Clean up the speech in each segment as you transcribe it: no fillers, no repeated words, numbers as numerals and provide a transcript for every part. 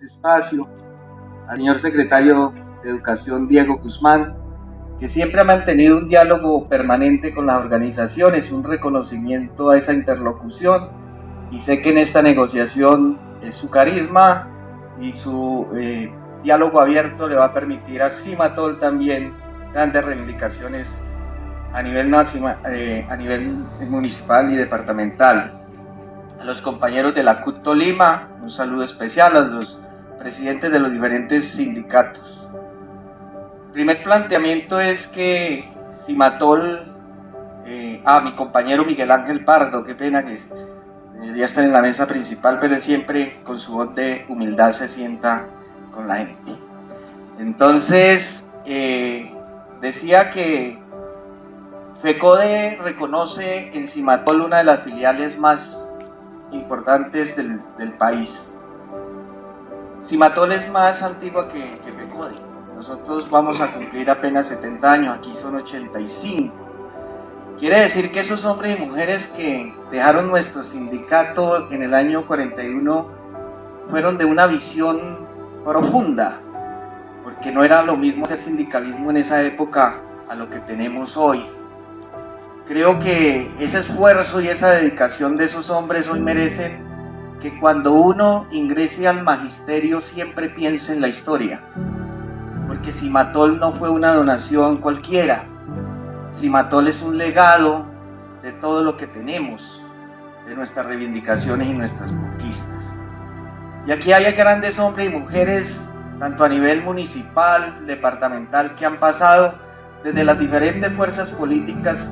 espacio, al señor secretario de Educación Diego Guzmán, que siempre ha mantenido un diálogo permanente con las organizaciones, un reconocimiento a esa interlocución, y sé que en esta negociación su carisma y su diálogo abierto le va a permitir a Cimatol también grandes reivindicaciones a nivel municipal y departamental. A los compañeros de la CUT Tolima, un saludo especial, a los presidentes de los diferentes sindicatos. El primer planteamiento es que Cimatol, mi compañero Miguel Ángel Pardo, qué pena que debería estar en la mesa principal, pero él siempre con su voz de humildad se sienta con la gente. Entonces, decía que FECODE reconoce en Cimatol una de las filiales más importantes del país. Cimatol es más antigua que FECODE. Nosotros vamos a cumplir apenas 70 años, aquí son 85. Quiere decir que esos hombres y mujeres que dejaron nuestro sindicato en el año 41 fueron de una visión profunda, porque no era lo mismo hacer sindicalismo en esa época a lo que tenemos hoy. Creo que ese esfuerzo y esa dedicación de esos hombres hoy merecen que cuando uno ingrese al magisterio siempre piense en la historia, porque Cimatol no fue una donación cualquiera. Cimatol es un legado de todo lo que tenemos, de nuestras reivindicaciones y nuestras conquistas. Y aquí hay grandes hombres y mujeres, tanto a nivel municipal, departamental, que han pasado desde las diferentes fuerzas políticas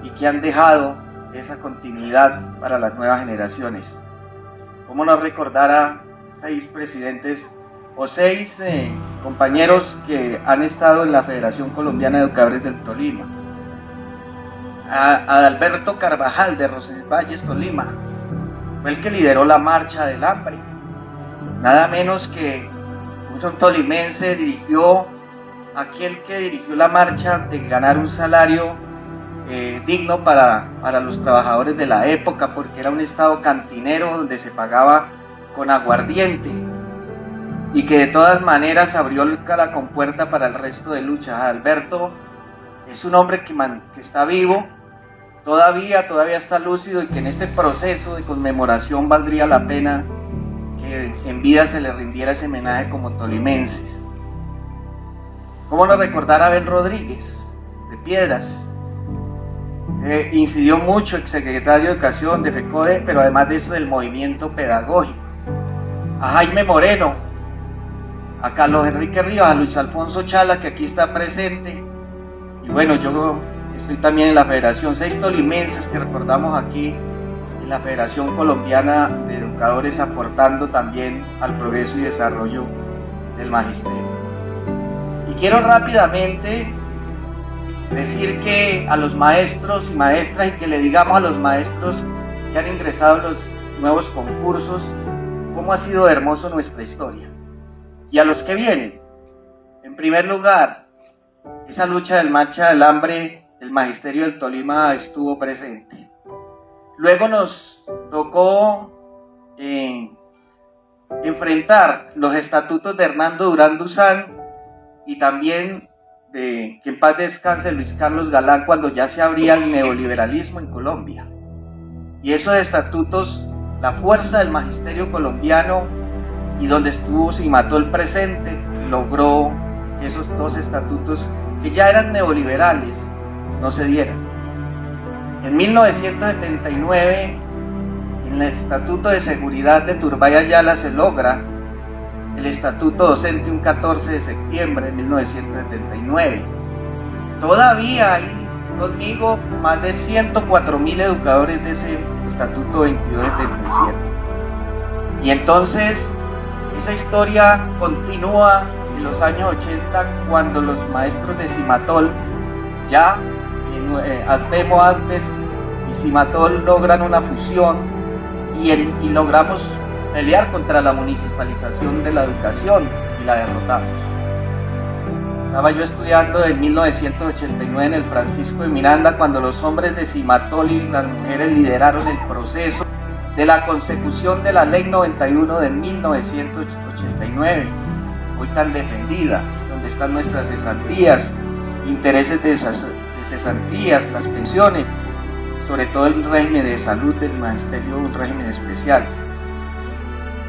y que han dejado esa continuidad para las nuevas generaciones. ¿Cómo no recordar a 6 presidentes o 6 compañeros que han estado en la Federación Colombiana de Educadores del Tolima? A Alberto Carvajal de Roncesvalles, Tolima, fue el que lideró la marcha del hambre. Nada menos que un tolimense dirigió, aquel que dirigió la marcha de ganar un salario digno para los trabajadores de la época, porque era un estado cantinero donde se pagaba con aguardiente y que de todas maneras abrió la compuerta para el resto de luchas. Alberto es un hombre que está vivo, todavía está lúcido, y que en este proceso de conmemoración valdría la pena que en vida se le rindiera ese homenaje como tolimenses. ¿Cómo no recordar a Abel Rodríguez de Piedras? Incidió mucho el secretario de Educación de FECODE, pero además de eso del movimiento pedagógico. A Jaime Moreno, a Carlos Enrique Rivas, a Luis Alfonso Chala, que aquí está presente. Y bueno, yo estoy también en la Federación, 6 tolimenses que recordamos aquí en la Federación Colombiana de Educadores, aportando también al progreso y desarrollo del magisterio. Y quiero rápidamente decir que a los maestros y maestras, y que le digamos a los maestros que han ingresado en los nuevos concursos, cómo ha sido hermoso nuestra historia. Y a los que vienen, en primer lugar, esa lucha del marcha del hambre, el magisterio del Tolima estuvo presente. Luego nos tocó enfrentar los estatutos de Hernando Durán Duzán y también de que en paz descanse Luis Carlos Galán, cuando ya se abría el neoliberalismo en Colombia. Y esos estatutos, la fuerza del magisterio colombiano, y donde estuvo Cimatol presente, logró que esos 2 estatutos, que ya eran neoliberales, no se dieran. En 1979, en el Estatuto de Seguridad de Turbay Ayala se logra el Estatuto Docente un 14 de septiembre de 1979. Todavía hay conmigo más de 104.000 educadores de ese Estatuto 2277. Y entonces esa historia continúa en los años 80, cuando los maestros de Cimatol, ya Altemo Alves y Cimatol, logran una fusión y logramos pelear contra la municipalización de la educación y la derrotamos. Estaba yo estudiando en 1989 en el Francisco de Miranda, cuando los hombres de Cimatol y las mujeres lideraron el proceso de la consecución de la Ley 91 de 1989. 89, hoy tan defendida, donde están nuestras cesantías, intereses de cesantías, las pensiones, sobre todo el régimen de salud del magisterio, un régimen especial.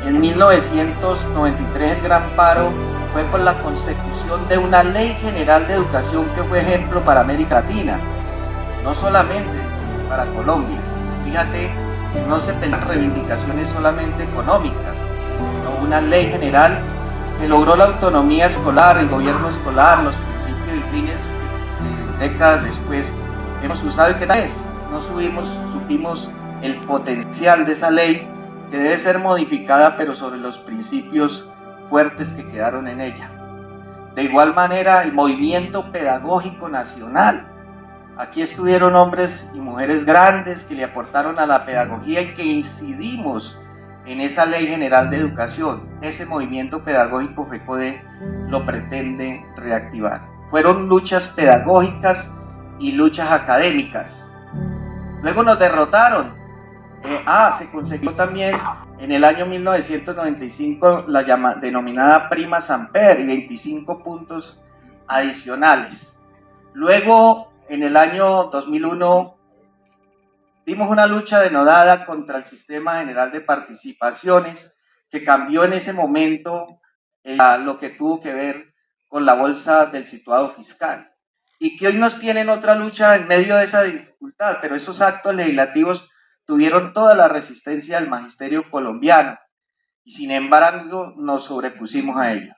En 1993 el gran paro fue por la consecución de una ley general de educación que fue ejemplo para América Latina, no solamente para Colombia. Fíjate, no se pelean reivindicaciones solamente económicas, sino una ley general que logró la autonomía escolar, el gobierno escolar, los principios y fines que décadas después hemos usado. ¿Y qué tal es? No supimos el potencial de esa ley, que debe ser modificada, pero sobre los principios fuertes que quedaron en ella. De igual manera, el movimiento pedagógico nacional. Aquí estuvieron hombres y mujeres grandes que le aportaron a la pedagogía y que incidimos en esa Ley General de Educación. Ese movimiento pedagógico FECODE lo pretende reactivar. Fueron luchas pedagógicas y luchas académicas. Luego nos derrotaron. Se consiguió también en el año 1995 la denominada Prima Samper y 25 puntos adicionales. Luego, en el año 2001, dimos una lucha denodada contra el Sistema General de Participaciones, que cambió en ese momento lo que tuvo que ver con la bolsa del situado fiscal. Y que hoy nos tienen otra lucha en medio de esa dificultad, pero esos actos legislativos tuvieron toda la resistencia del magisterio colombiano y sin embargo nos sobrepusimos a ellos.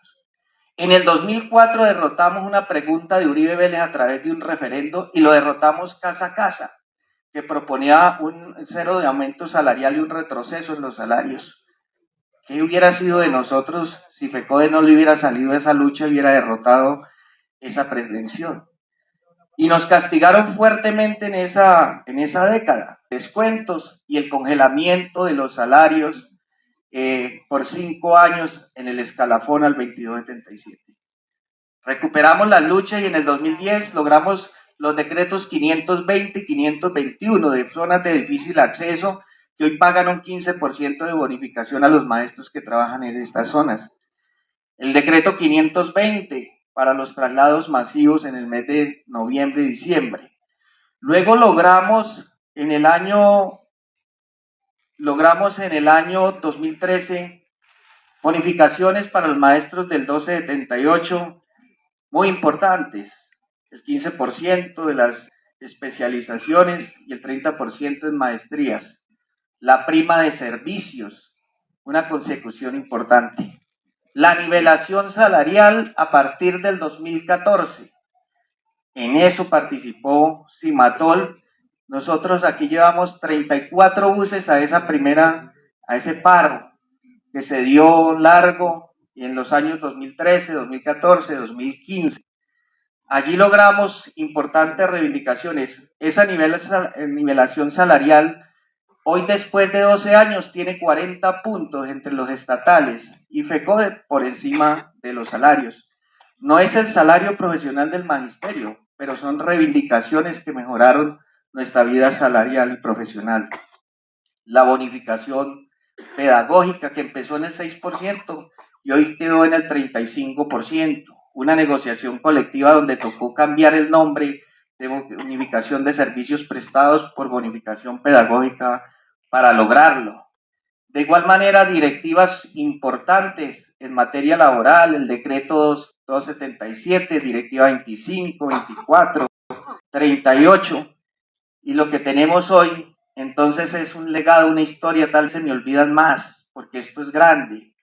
En el 2004 derrotamos una pregunta de Uribe Vélez a través de un referendo y lo derrotamos casa a casa, que proponía un cero de aumento salarial y un retroceso en los salarios. ¿Qué hubiera sido de nosotros si FECODE no le hubiera salido a esa lucha y hubiera derrotado esa pretensión? Y nos castigaron fuertemente en esa década. Descuentos y el congelamiento de los salarios por 5 años en el escalafón al 2277. Recuperamos la lucha y en el 2010 logramos los decretos 520 y 521 de zonas de difícil acceso, que hoy pagan un 15% de bonificación a los maestros que trabajan en estas zonas. El decreto 520 para los traslados masivos en el mes de noviembre y diciembre. Luego logramos en el año 2013 bonificaciones para los maestros del 1278 muy importantes, el 15% de las especializaciones y el 30% en maestrías. La prima de servicios, una consecución importante. La nivelación salarial a partir del 2014. En eso participó Cimatol. Nosotros aquí llevamos 34 buses a ese paro que se dio largo en los años 2013, 2014, 2015. Allí logramos importantes reivindicaciones. Esa nivelación salarial hoy, después de 12 años, tiene 40 puntos entre los estatales y FECODE por encima de los salarios. No es el salario profesional del magisterio, pero son reivindicaciones que mejoraron nuestra vida salarial y profesional. La bonificación pedagógica, que empezó en el 6% y hoy quedó en el 35%. Una negociación colectiva donde tocó cambiar el nombre de bonificación de servicios prestados por bonificación pedagógica para lograrlo. De igual manera, directivas importantes en materia laboral, el decreto 277, directiva 25, 24, 38, y lo que tenemos hoy, entonces, es un legado, una historia, tal se me olvidan más, porque esto es grande,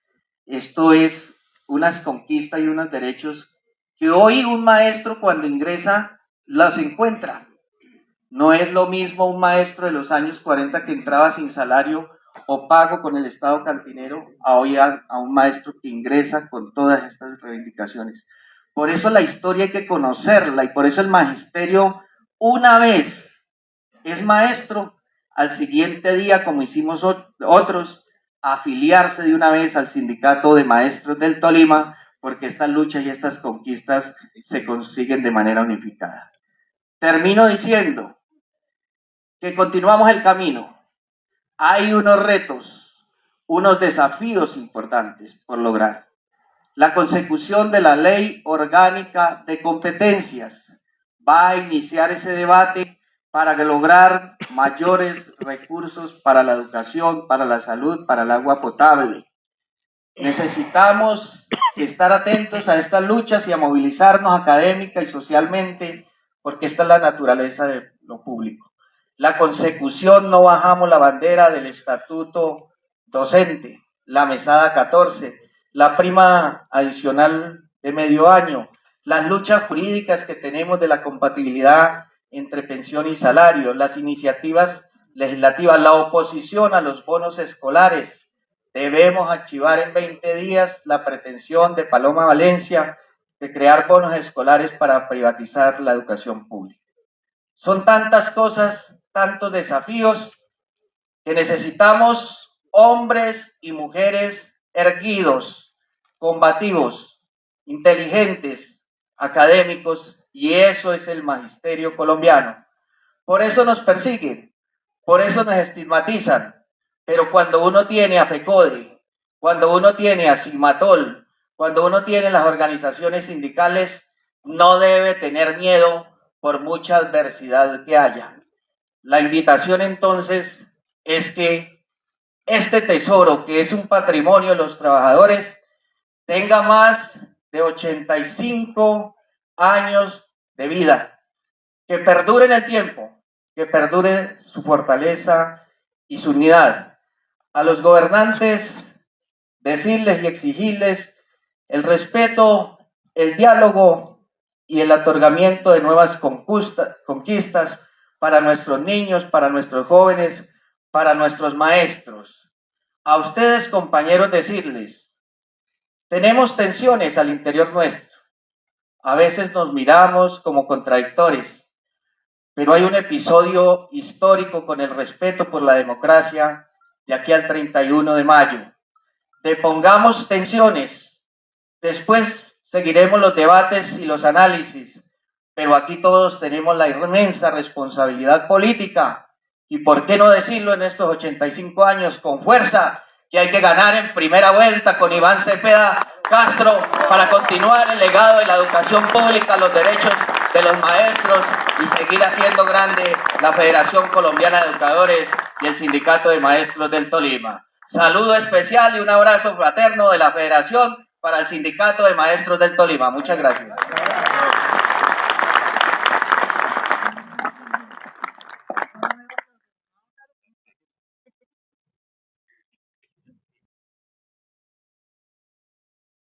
esto es unas conquistas y unos derechos que hoy un maestro cuando ingresa los encuentra. No es lo mismo un maestro de los años 40 que entraba sin salario o pago con el Estado cantinero a hoy a un maestro que ingresa con todas estas reivindicaciones. Por eso la historia hay que conocerla y por eso el magisterio, una vez es maestro, al siguiente día, como hicimos otros, afiliarse de una vez al Sindicato de Maestros del Tolima, porque estas luchas y estas conquistas se consiguen de manera unificada. Termino diciendo que continuamos el camino. Hay unos retos, unos desafíos importantes por lograr. la consecución de la Ley Orgánica de Competencias. Va a iniciar ese debate para lograr mayores recursos para la educación, para la salud, para el agua potable. Necesitamos estar atentos a estas luchas y a movilizarnos académica y socialmente, porque esta es la naturaleza de lo público. La consecución, no bajamos la bandera del estatuto docente, la mesada 14, la prima adicional de medio año, las luchas jurídicas que tenemos de la compatibilidad entre pensión y salario, las iniciativas legislativas, la oposición a los bonos escolares. Debemos archivar en 20 días la pretensión de Paloma Valencia de crear bonos escolares para privatizar la educación pública. Son tantas cosas, tantos desafíos, que necesitamos hombres y mujeres erguidos, combativos, inteligentes, académicos, y eso es el magisterio colombiano. Por eso nos persiguen, por eso nos estigmatizan, pero cuando uno tiene a FECODE, cuando uno tiene a Sigmatol, cuando uno tiene las organizaciones sindicales, no debe tener miedo por mucha adversidad que haya. La invitación entonces es que este tesoro, que es un patrimonio de los trabajadores, tenga más de 85 años de vida, que perdure en el tiempo, que perdure su fortaleza y su unidad. A los gobernantes decirles y exigirles el respeto, el diálogo y el otorgamiento de nuevas conquistas para nuestros niños, para nuestros jóvenes, para nuestros maestros. A ustedes, compañeros, decirles, tenemos tensiones al interior nuestro. A veces nos miramos como contradictores, pero hay un episodio histórico con el respeto por la democracia de aquí al 31 de mayo. Depongamos tensiones, después seguiremos los debates y los análisis, pero aquí todos tenemos la inmensa responsabilidad política, y por qué no decirlo en estos 85 años con fuerza, que hay que ganar en primera vuelta con Iván Cepeda Castro para continuar el legado de la educación pública, los derechos de los maestros y seguir haciendo grande la Federación Colombiana de Educadores y el Sindicato de Maestros del Tolima. Saludo especial y un abrazo fraterno de la Federación para el Sindicato de Maestros del Tolima. Muchas gracias.